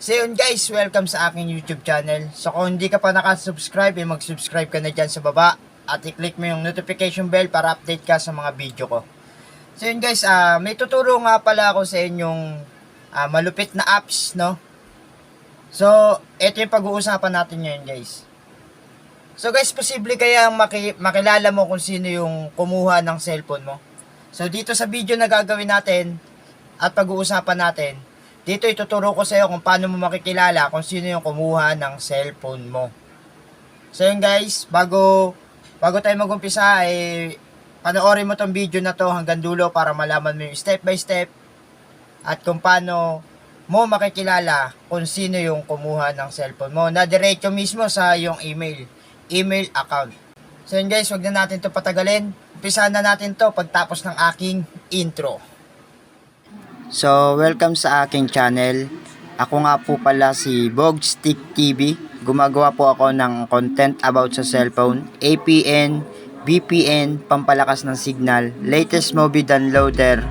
So yun guys, welcome sa aking YouTube channel. So kung hindi ka pa nakasubscribe, mag-subscribe ka na dyan sa baba at i-click mo yung notification bell para update ka sa mga video ko. So yun guys, may tuturo nga pala ako sa inyong malupit na apps, no? So, ito yung pag-uusapan natin ngayon guys. So guys, posible kaya makilala mo kung sino yung kumuha ng cellphone mo. So dito sa video na gagawin natin at pag-uusapan natin, dito ituturo ko sa iyo kung paano mo makikilala kung sino yung kumuha ng cellphone mo. So yun guys, bago tayo mag-umpisa, panoorin mo tong video na to hanggang dulo para malaman mo yung step by step at kung paano mo makikilala kung sino yung kumuha ng cellphone mo na diretso mismo sa yung email account. So yun guys, wag na natin to patagalin. Umpisahan na natin to pagtapos ng aking intro. So, welcome sa aking channel. Ako nga po pala si Bogstick TV. Gumagawa po ako ng content about sa cellphone, APN, VPN, pampalakas ng signal, latest movie downloader,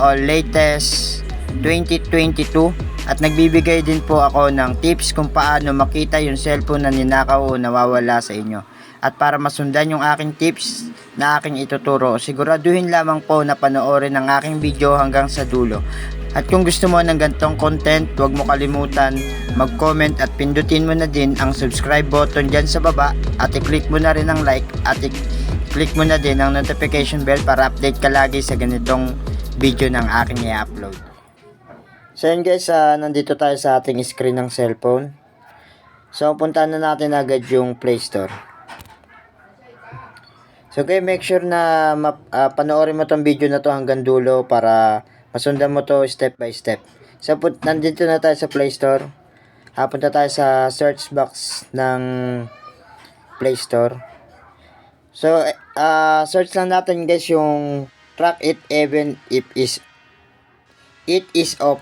o latest 2022. At nagbibigay din po ako ng tips kung paano makita yung cellphone na ninakaw o nawawala sa inyo. At para masundan yung aking tips na aking ituturo, siguraduhin lamang po na panoorin ang aking video hanggang sa dulo. At kung gusto mo ng gantong content, huwag mo kalimutan mag-comment at pindutin mo na din ang subscribe button dyan sa baba at i-click mo na rin ang like at i-click mo na din ang notification bell para update ka lagi sa ganitong video ng aking i-upload. So yun guys, nandito tayo sa ating screen ng cellphone. So puntahan na natin agad yung Play Store. So okay, make sure na panoorin mo tong video na to hanggang dulo para masundan mo to step by step. So nandito na tayo sa Play Store. Punta tayo sa search box ng Play Store. So search lang natin guys yung track it even if it is off.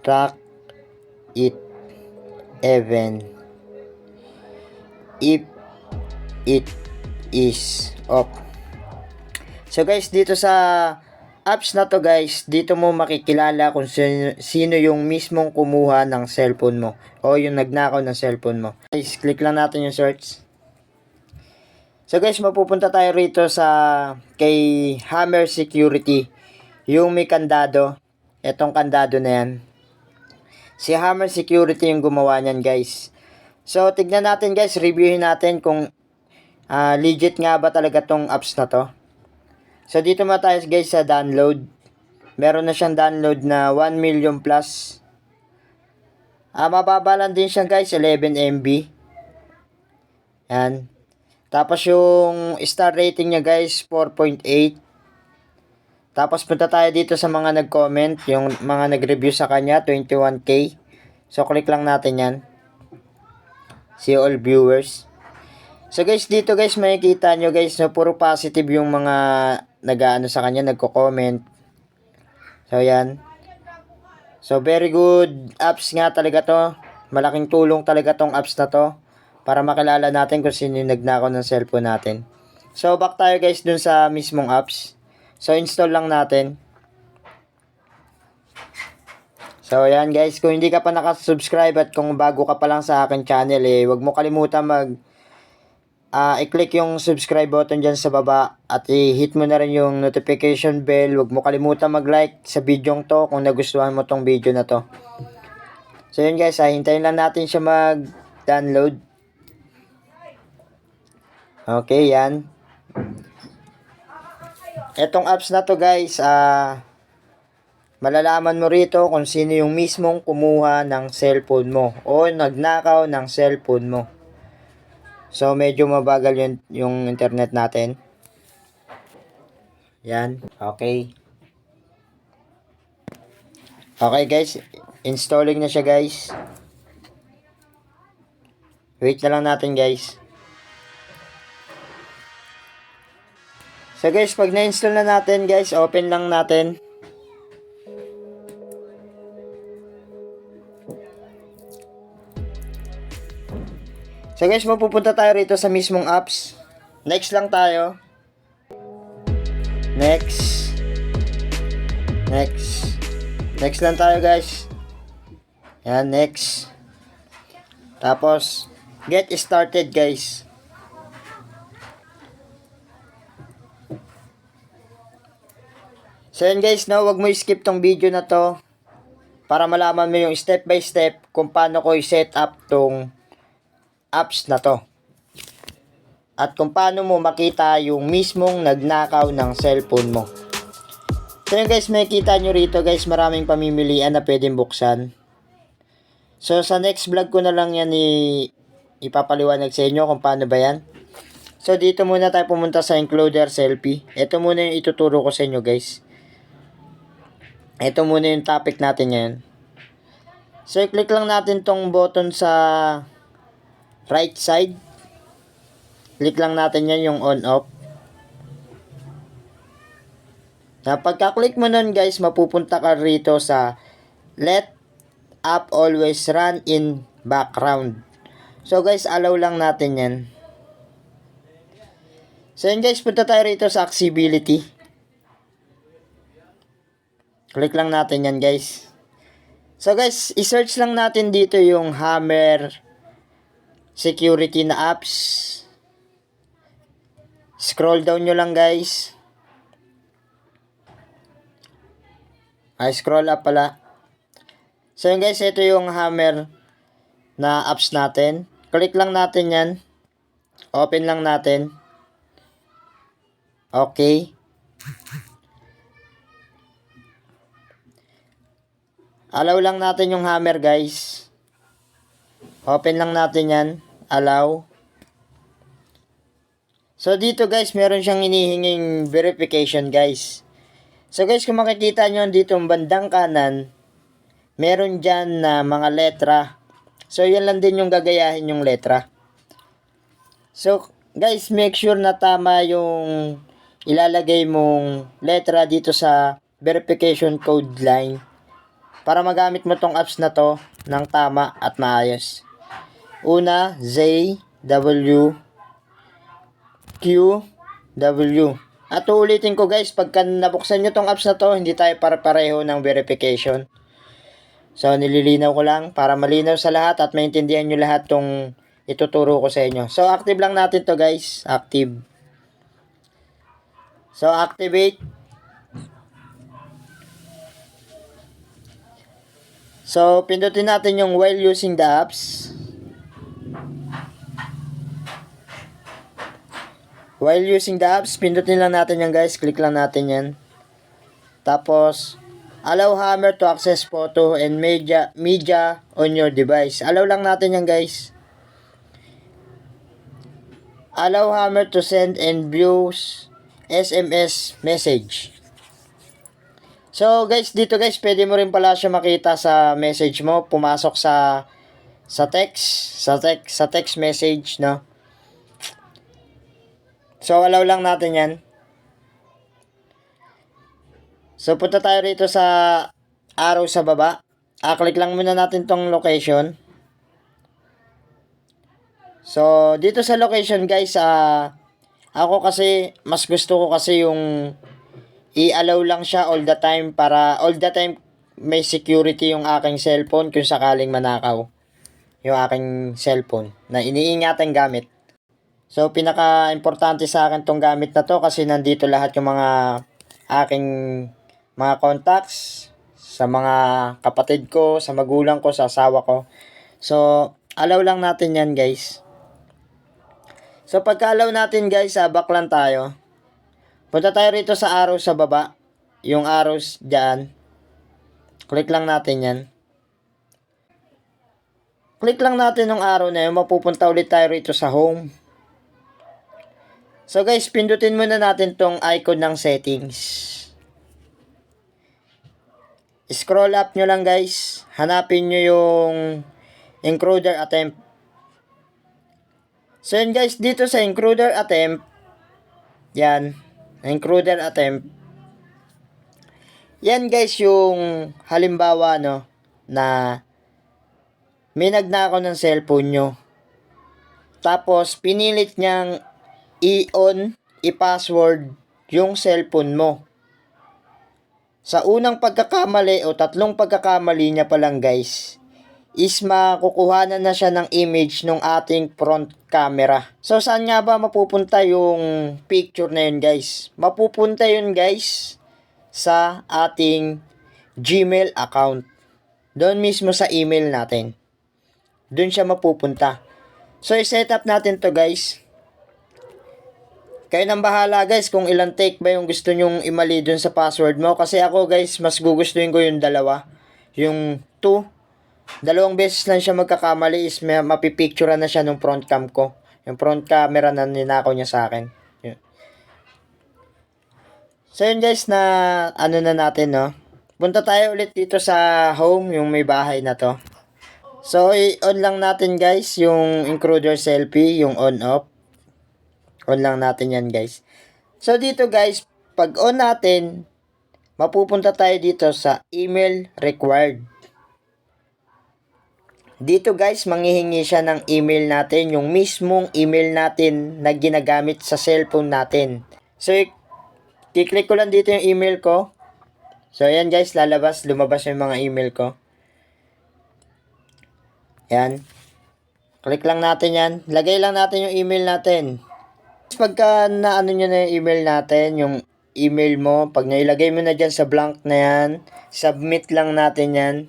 Track it even if it is off. So guys, dito sa apps na to guys, dito mo makikilala kung sino yung mismong kumuha ng cellphone mo o yung nagnakaw ng cellphone mo. Guys, click lang natin yung search. So guys, mapupunta tayo rito sa kay Hammer Security, yung may kandado. Etong kandado na yan, si Hammer Security yung gumawa niyan guys. So tignan natin guys, reviewin natin kung legit nga ba talaga tong apps na to. So dito mo tayo guys sa download. Meron na siyang download na 1 million plus. Mababa lang din siya guys, 11 MB. Yan. Tapos yung star rating niya guys, 4.8. Tapos punta tayo dito sa mga nag-comment, yung mga nag-review sa kanya, 21k. So click lang natin yan. See all viewers. So guys, dito guys makikita nyo guys na puro positive yung mga nag-aano sa kanya, nagko-comment. So yan. So very good apps nga talaga to. Malaking tulong talaga tong apps na to para makilala natin kung sino yung nagnakaw ng cellphone natin. So back tayo guys dun sa mismong apps. So install lang natin. So yan guys, kung hindi ka pa nakasubscribe at kung bago ka pa lang sa akin channel, huwag mo kalimutan i-click yung subscribe button dyan sa baba at i-hit mo na rin yung notification bell. Huwag mo kalimutan mag-like sa video to kung nagustuhan mo tong video na to. So yun guys, hintayin lang natin siya mag-download. Okay, yan. Etong apps na to guys, malalaman mo rito kung sino yung mismong kumuha ng cellphone mo o nagnakaw ng cellphone mo. So medyo mabagal yung internet natin. Yan, okay. Okay guys, installing na siya guys. Wait na lang natin guys. So guys, pag na-install na natin guys, open lang natin. So guys, mapupunta tayo rito sa mismong apps. Next lang tayo. Next lang tayo guys. Yan, next. Tapos, get started guys. So yan guys, no, wag mo skip tong video na to para malaman mo yung step by step kung paano ko i-set up tong apps na to. At kung paano mo makita yung mismong nagnakaw ng cellphone mo. So yun guys, makikita nyo rito guys, maraming pamimilian na pwedeng buksan. So sa next vlog ko na lang yan ipapaliwanag sa inyo kung paano ba yan. So dito muna tayo pumunta sa includer selfie. Ito muna yung ituturo ko sa inyo guys. Ito muna yung topic natin ngayon. So, i-click lang natin tong button sa right side. Click lang natin yan yung on-off. Na pagka-click mo nun guys, mapupunta ka rito sa let app always run in background. So guys, allow lang natin yan. So yun guys, punta tayo rito sa accessibility. Click lang natin yan guys. So guys, i-search lang natin dito yung Hammer security na apps. Scroll down nyo lang guys. Ay, scroll up pala. So yun guys, ito yung Hammer na apps natin. Click lang natin yan. Open lang natin. Okay. Allow lang natin yung Hammer guys. Open lang natin yan. Allow. So dito guys, meron siyang hinihinging verification guys. So guys, kung makikita nyo dito ang bandang kanan, meron dyan na mga letra. So yan lang din yung gagayahin yung letra. So guys, make sure na tama yung ilalagay mong letra dito sa verification code line. Para magamit mo tong apps na to ng tama at maayos. Una, Z, W, Q, W. At uulitin ko guys, pagka nabuksan nyo tong apps na to, hindi tayo para-pareho ng verification. So, nililinaw ko lang para malinaw sa lahat at maintindihan nyo lahat tong ituturo ko sa inyo. So, active lang natin to guys. Active. So, activate. So, pindutin natin yung while using the apps. While using the apps, pindutin lang natin yan guys. Click lang natin yan. Tapos, allow Hammer to access photo and media on your device. Allow lang natin yan guys. Allow Hammer to send and view SMS message. So guys, dito guys, pwede mo rin pala siya makita sa message mo, pumasok sa text message, no? So allow lang natin 'yan. So punta tayo rito sa arrow sa baba. Click lang muna natin tong location. So dito sa location guys, ako kasi mas gusto ko kasi yung i-allow lang siya all the time para all the time may security yung aking cellphone kung sakaling manakaw yung aking cellphone na iniingatan gamit. So pinaka-importante sa akin tong gamit na to kasi nandito lahat yung mga aking mga contacts sa mga kapatid ko, sa magulang ko, sa asawa ko. So allow lang natin yan guys. So pagka-allow natin guys, back lang tayo. Punta tayo rito sa arrow sa baba. Yung arrows dyan. Click lang natin yan. Click lang natin yung arrow na yun. Mapupunta ulit tayo rito sa home. So guys, pindutin muna natin tong icon ng settings. Scroll up nyo lang guys. Hanapin nyo yung includer attempt. So yun guys, dito sa includer attempt. Yan. Includer attempt. Yan guys yung halimbawa no na may nagnakaw ng cellphone nyo. Tapos pinilit niyang i-on, i-password yung cellphone mo. Sa unang pagkakamali o tatlong pagkakamali niya pa lang guys, is makukuhanan na siya ng image ng ating front camera. So, saan nga ba mapupunta yung picture na yun, guys? Mapupunta yun, guys, sa ating Gmail account. Doon mismo sa email natin. Doon siya mapupunta. So, i-set up natin to, guys. Kayo nang bahala, guys, kung ilang take ba yung gusto nyong imali doon sa password mo. Kasi ako, guys, mas gugustuhin ko yung dalawa. Yung 2. Dalawang beses lang siya magkakamali is mapipicturean na siya nung front cam ko. Yung front camera na ninakaw niya sa akin. Yun. So yun guys, na ano na natin, no. Punta tayo ulit dito sa home, yung may bahay na to. So i-on lang natin guys yung intruder selfie, yung on off. On lang natin yan guys. So dito guys, pag on natin, mapupunta tayo dito sa email required. Dito guys, manghihingi siya ng email natin, yung mismong email natin na ginagamit sa cellphone natin. So, i-click ko lang dito yung email ko. So, ayan guys, lumabas yung mga email ko. Ayan. Click lang natin yan. Lagay lang natin yung email natin. Pagka naano nyo na yung email natin, yung email mo, pag nailagay mo na dyan sa blank na yan, submit lang natin yan.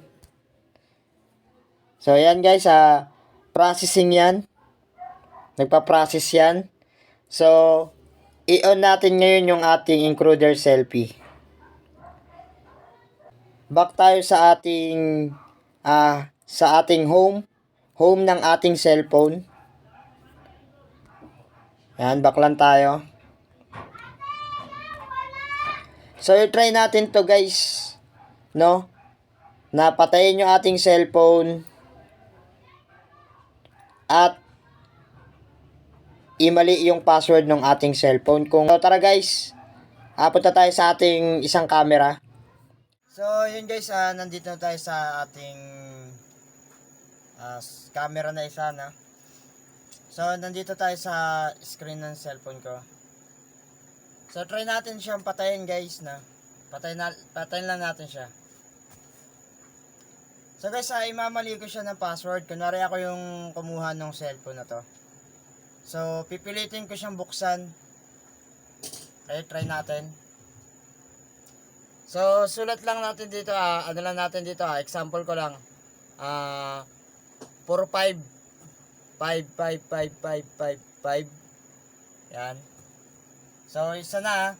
So, ayan guys, processing yan. Nagpa-process yan. So, i-on natin ngayon yung ating intruder selfie. Back tayo sa ating home. Home ng ating cellphone. Ayan, back lang tayo. So, i-try natin to guys. No? Napatayin yung ating cellphone. At imali yung password ng ating cellphone. So, tara guys, punta tayo sa ating isang camera. So, yun guys, nandito na tayo sa ating camera na isa na. So, nandito tayo sa screen ng cellphone ko. So, try natin siyang patayin guys na. Patayin lang natin siya. So guys, imamali ko siya ng password. Kunwari ako yung kumuha ng cellphone na to. So, pipilitin ko siyang buksan. Okay, try natin. So, sulat lang natin dito, ano lang natin dito, example ko lang. 45 55555. Yan. So, isa na.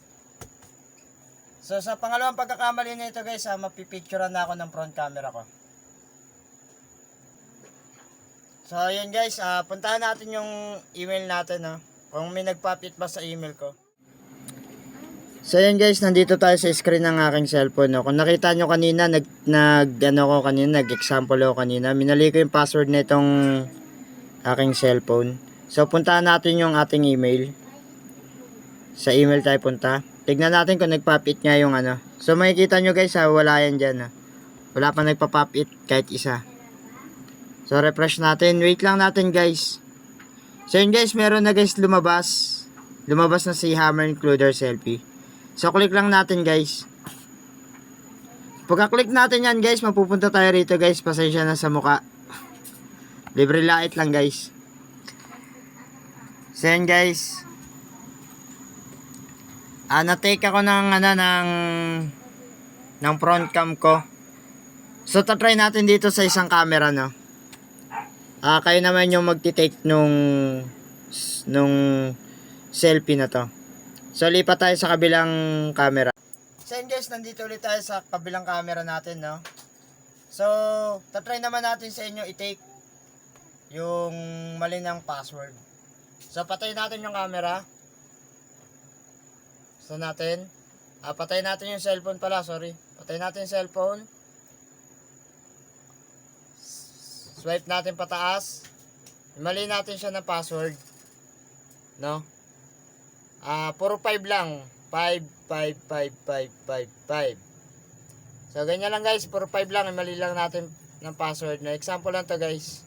So, sa pangalawang pagkakamali na ito guys, mapipicturean na ako ng front camera ko. So, yun guys, puntahan natin yung email natin, no? Kung may nagpapit ba sa email ko. So, yun guys, nandito tayo sa screen ng aking cellphone, no? Kung nakita nyo kanina, nag-example ako kanina. Minali ko yung password na itong aking cellphone. So, puntahan natin yung ating email. Sa email tayo punta. Tignan natin kung nagpapit nga yung ano. So, makikita nyo guys, wala yan dyan, wala pa nagpapapit kahit isa. So, refresh natin. Wait lang natin, guys. So, yun guys, meron na guys lumabas. Lumabas na si Hammer Intruder Selfie. So, click lang natin, guys. Pagka-click natin yan, guys, mapupunta tayo rito, guys. Pasensya na sa muka. Libre light lang, guys. So, yun, guys. Na-take ako ng front cam ko. So, tatry natin dito sa isang camera, no? Kayo naman yung magti-take nung selfie na to. So, lipat tayo sa kabilang camera. So, yun guys, nandito ulit tayo sa kabilang camera natin, no? So, tatry naman natin sa inyo i-take yung mali ng password. So, patayin natin yung camera. So, patayin natin yung cellphone pala, sorry. Patayin natin yung cellphone. Swipe natin pataas. Mali natin siya ng password. No? Puro 5 lang. 5. So, ganyan lang guys. Puro 5 lang. Mali lang natin ng password. Na example lang to guys.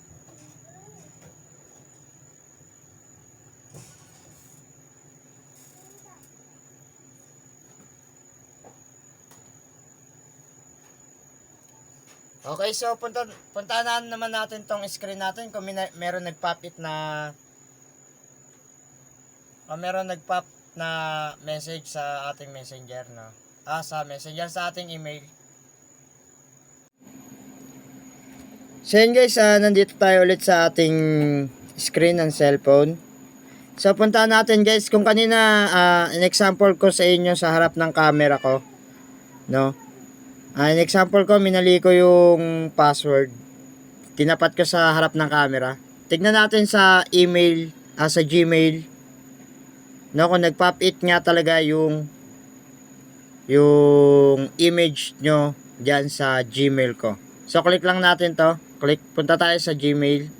Okay, so puntahan naman natin tong screen natin kung meron nag-pop it na meron nag-pop na message sa ating messenger, no? Sa messenger, sa ating email. So yun guys, nandito tayo ulit sa ating screen ng cellphone. So puntahan natin guys, kung kanina an example ko sa inyo sa harap ng camera ko, no? An example ko, minali ko yung password. Tinapat ko sa harap ng camera. Tignan natin sa email, sa Gmail. No, kung nag-pop it nga talaga yung image nyo diyan sa Gmail ko. So click lang natin to. Punta tayo sa Gmail.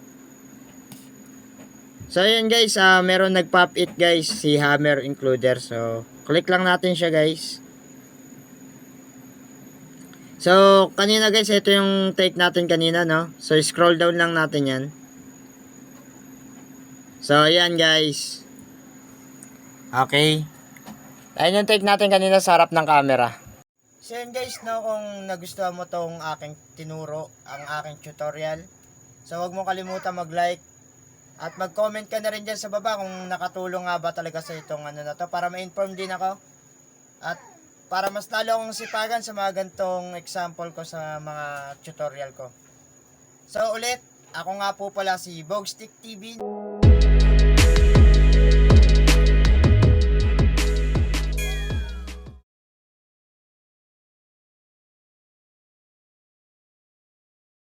So ayan guys, meron nag-pop it guys, si Hammer Includer. So click lang natin siya guys. So kanina guys, ito yung take natin kanina, no? So scroll down lang natin yan. So ayan guys. Okay. Ayun yung take natin kanina sa harap ng camera. So yun guys, no, kung nagustuhan mo tong aking tinuro, ang aking tutorial, so huwag mo kalimutan mag-like at mag-comment ka na rin dyan sa baba kung nakatulong nga ba talaga sa itong ano na to, para ma-inform din ako at para mas lalo akong sipagan sa mga gantong example ko sa mga tutorial ko. So ulit, ako nga po pala si Bogstick TV.